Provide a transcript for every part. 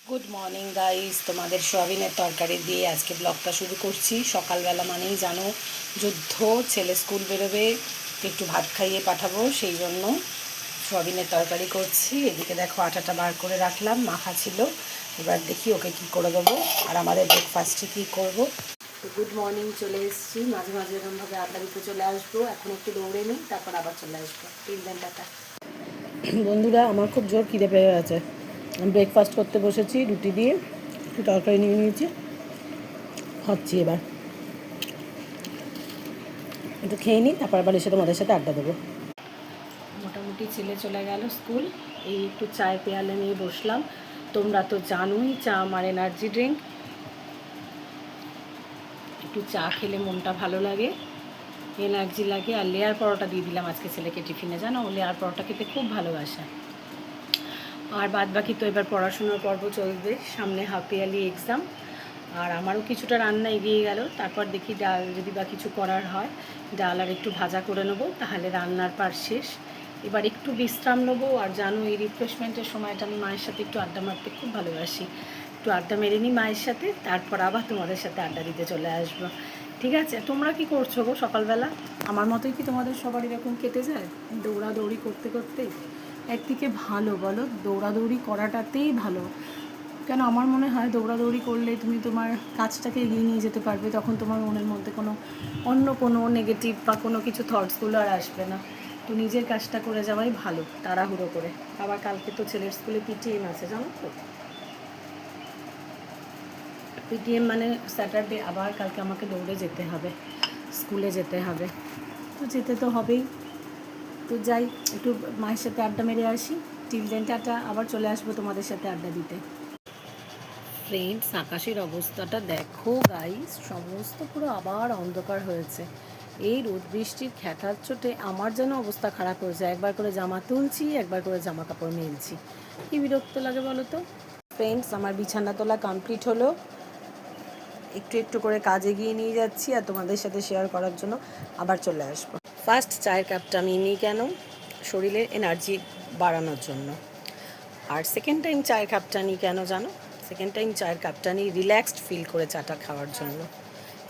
Good morning guys, তোমাদের সোয়াবিনের তরকারি দিয়ে আজকে ব্লগটা শুরু করছি। সকালবেলা মানেই জানো যুদ্ধ, ছেলে স্কুল বেরোবে, একটু ভাত খাইয়ে পাঠাবো, সেই জন্য সোয়াবিনের তরকারি করছি। এদিকে দেখো আটাটা বার করে রাখলাম, মাখা ছিল, এবার দেখি ওকে কি করে দেবো আর আমাদের ব্রেকফাস্টে কী করবো। তো গুড মর্নিং, চলে এসেছি। মাঝে মাঝে এরকমভাবে আড্ডা দিতে চলে আসবো, এখন একটু দৌড়ে নিই, তারপর আবার চলে আসবো। টাটা। বন্ধুরা, আমার খুব জোর খিদে পেয়ে গেছে। আমি ব্রেকফাস্ট করতে বসেছি, রুটি দিয়ে একটু তরকারি নিয়ে নিয়েছি, খাচ্ছি। এবার একটু খেয়ে নিই, তারপর আবার এসে তোমাদের সাথে আড্ডা দেবো। মোটামুটি ছেলে চলে গেল স্কুল, এই একটু চায় পেয়ালে নিয়ে বসলাম। তোমরা তো জানোই চা আমার এনার্জি ড্রিঙ্ক। একটু চা খেলে মনটা ভালো লাগে, এনার্জি লাগে। আর লেয়ার পরোটা দিয়ে দিলাম আজকে ছেলেকে টিফিনে, জানো ও লেয়ার পরোটা খেতে খুব ভালোবাসে। আর বাদ বাকি তো এবার পড়াশোনার পর্ব চলবে, সামনে হাফ ইয়ারলি এক্সাম। আর আমারও কিছুটা রান্না এগিয়ে গেল, তারপর দেখি ডাল যদি বা কিছু করার হয়, ডাল আর একটু ভাজা করে নেবো, তাহলে রান্নার পার শেষ। এবার একটু বিশ্রাম নেবো। আর জানো এই রিফ্রেশমেন্টের সময়টা আমি মায়ের সাথে একটু আড্ডা মারতে খুব ভালোবাসি। একটু আড্ডা মেরে নিই মায়ের সাথে, তারপর আবার তোমাদের সাথে আড্ডা দিতে চলে আসবো। ঠিক আছে, তোমরা কি করছো গো সকালবেলা? আমার মতোই কি তোমাদের সবার এরকম কেটে যায় দৌড়াদৌড়ি করতে করতেই? একদিকে ভালো বলো, দৌড়াদৌড়ি করাটাতেই ভালো। কেন আমার মনে হয় দৌড়াদৌড়ি করলে তুমি তোমার কাজটাকে এগিয়ে নিয়ে যেতে পারবে, তখন তোমার মনের মধ্যে অন্য কোনো নেগেটিভ বা কোনো কিছু থটসগুলো আর আসবে না। তো নিজের কাজটা করে যাওয়াই ভালো, তাড়াহুড়ো করে। আবার কালকে তো ছেলের স্কুলে পিটিএম আছে, জানো তো। পিটিএম মানে স্যাটারডে, আবার কালকে আমাকে দৌড়ে যেতে হবে, স্কুলে যেতে হবে। তো যেতে তো হবেই। তো যাই, একটু মায়ের সাথে আড্ডা মেরে আসি। টিল দেন টাটা, আবার চলে আসবো তোমাদের সাথে আড্ডা দিতে। ফ্রেন্ডস, আকাশের অবস্থাটা দেখো গাইস, সমস্ত পুরো আবার অন্ধকার হয়েছে। এই রোদ বৃষ্টির খ্যাটার চোটে আমার যেন অবস্থা খারাপ হয়েছে। একবার করে জামা তুলছি, একবার করে জামা কাপড় মেলছি, কি বিরক্ত লাগে বলো তো। ফ্রেন্ডস, আমার বিছানা তোলা কমপ্লিট হলো, একটু একটু করে কাজ এগিয়ে নিয়ে যাচ্ছি আর তোমাদের সাথে শেয়ার করার জন্য আবার চলে আসবো। ফার্স্ট চায়ের কাপটা আমি নিই কেন? শরীরের এনার্জি বাড়ানোর জন্য। আর সেকেন্ড টাইম চায়ের কাপটা নিই কেন জানো? সেকেন্ড টাইম চায়ের কাপটা নিই রিল্যাক্সড ফিল করে চাটা খাওয়ার জন্য।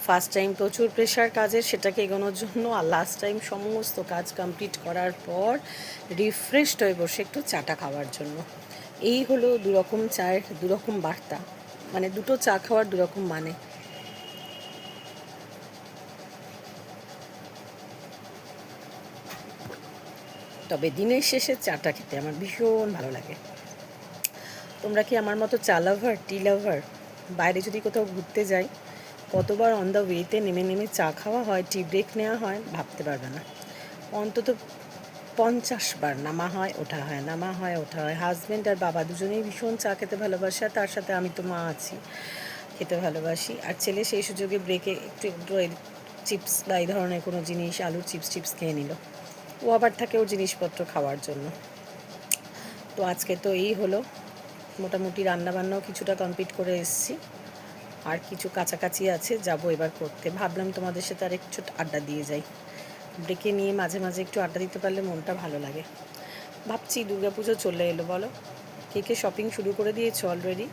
ফার্স্ট টাইম প্রচুর প্রেশার কাজের, সেটাকে এগোনোর জন্য। আর লাস্ট টাইম সমস্ত কাজ কমপ্লিট করার পর রিফ্রেশড হয়ে বসে একটু চাটা খাওয়ার জন্য। এই হলো দুরকম চায়ের দুরকম বার্তা, মানে দুটো চা খাওয়ার দুরকম মানে। তবে দিনের শেষে চাটা খেতে আমার ভীষণ ভালো লাগে। তোমরা কি আমার মতো চা লাভার, টি লাভার? বাইরে যদি কোথাও ঘুরতে যাই, কতবার অন দ্য ওয়েতে নেমে নেমে চা খাওয়া হয়, টি ব্রেক নেওয়া হয়, ভাবতে পারবে না। অন্তত 50 বার নামা হয় ওঠা হয়, নামা হয় ওঠা হয়। হাজব্যান্ড আর বাবা দুজনেই ভীষণ চা খেতে ভালোবাসে, আর তার সাথে আমি তো মা আছি, খেতে ভালোবাসি। আর ছেলে সেই সুযোগে ব্রেকে একটু একটু চিপস বা এই ধরনের কোনো জিনিস, আলুর চিপস টিপস খেয়ে নিল। ও আবার থাকে ওর জিনিসপত্র খাওয়ার জন্য। তো আজকে তো এই হলো, মোটামুটি রান্নাবান্নাও কিছুটা কমপ্লিট করে এসেছি, আর কিছু কাছাকাছি আছে, যাব এবার করতে। ভাবলাম তোমাদের সাথে আর একটু আড্ডা দিয়ে যাই। ব্রেকে নিয়ে মাঝে মাঝে একটু আড্ডা দিতে পারলে মনটা ভালো লাগে। ভাবছি দুর্গাপুজো চলে এলো, বলো কে কে শপিং শুরু করে দিয়েছো অলরেডি?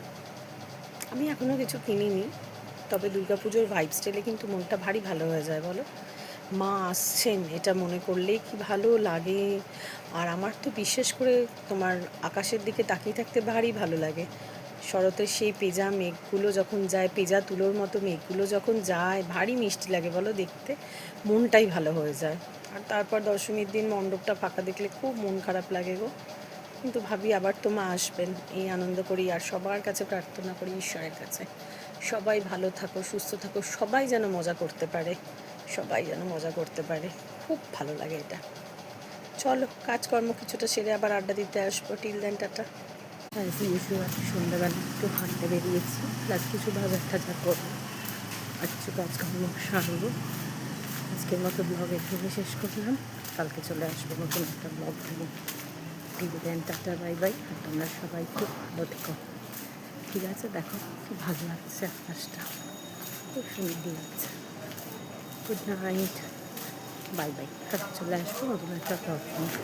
আমি এখনও কিছু কিনিনি, তবে দুর্গাপুজোর ভাইব স্টাইলে কিন্তু মনটা ভারী ভালো হয়ে যায় বলো। মা আসছেন এটা মনে করলেই কি ভালো লাগে। আর আমার তো বিশেষ করে তোমার আকাশের দিকে তাকিয়ে থাকতে ভারী ভালো লাগে। শরতের সেই পেঁজা মেঘগুলো যখন যায়, পেঁজা তুলোর মতো মেঘগুলো যখন যায়, ভারী মিষ্টি লাগে বলো দেখতে, মনটাই ভালো হয়ে যায়। আর তারপর দশমীর দিন মণ্ডপটা ফাঁকা দেখলে খুব মন খারাপ লাগে গো। কিন্তু ভাবি আবার তো মা আসবেন, এই আনন্দ করি। আর সবার কাছে প্রার্থনা করি ঈশ্বরের কাছে, সবাই ভালো থাকো, সুস্থ থাকো, সবাই যেন মজা করতে পারে, সবাই যেন মজা করতে পারে। খুব ভালো লাগে এটা। চলো কাজকর্ম কিছুটা সেরে আবার আড্ডা দিতে আসবো। Till then tata. সন্ধ্যাবেলা একটু হাঁটতে বেরিয়েছি, প্লাস কিছু বাজার টাজার করবো আর কিছু কাজকর্ম সারবো। আজকের মতো ব্লগ এখানে শেষ করলাম, কালকে চলে আসবো নতুন একটা ব্লগ নিয়ে। Till then tata, bye bye. আর তোমরা সবাই খুব ভালো থেকো, ঠিক আছে? দেখো খুব ভালো লাগছে, আকাশটা খুব সুন্দর লাগছে। Good night, bye bye. কালকে চলে আসবো নতুন একটা ব্লগ নিয়ে।